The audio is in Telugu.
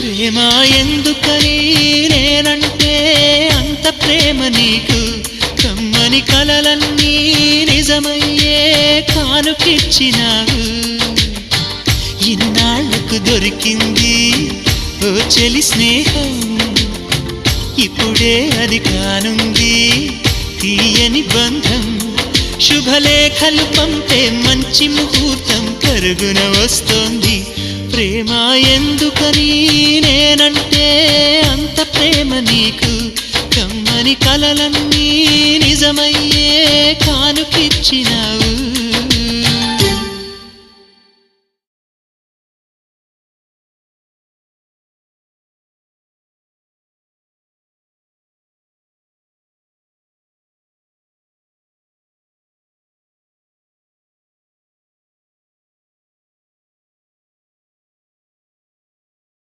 ప్రేమ ఎందుకని నేనంటే అంత ప్రేమ నీకు కమ్మని కలలన్నీ నిజమయ్యే కానుకిచ్చినావు ఇన్నాళ్లకు దొరికింది ఓ చెలి స్నేహం ఇప్పుడే అది కానుంది తీయని బంధం శుభలేఖలు పంపే మంచి ముహూర్తం కరుగున వస్తోంది ప్రేమ ఎందుకని నేనంటే అంత ప్రేమ నీకు కమ్మని కలలన్నీ నిజమయ్యే కానుకిచ్చినావు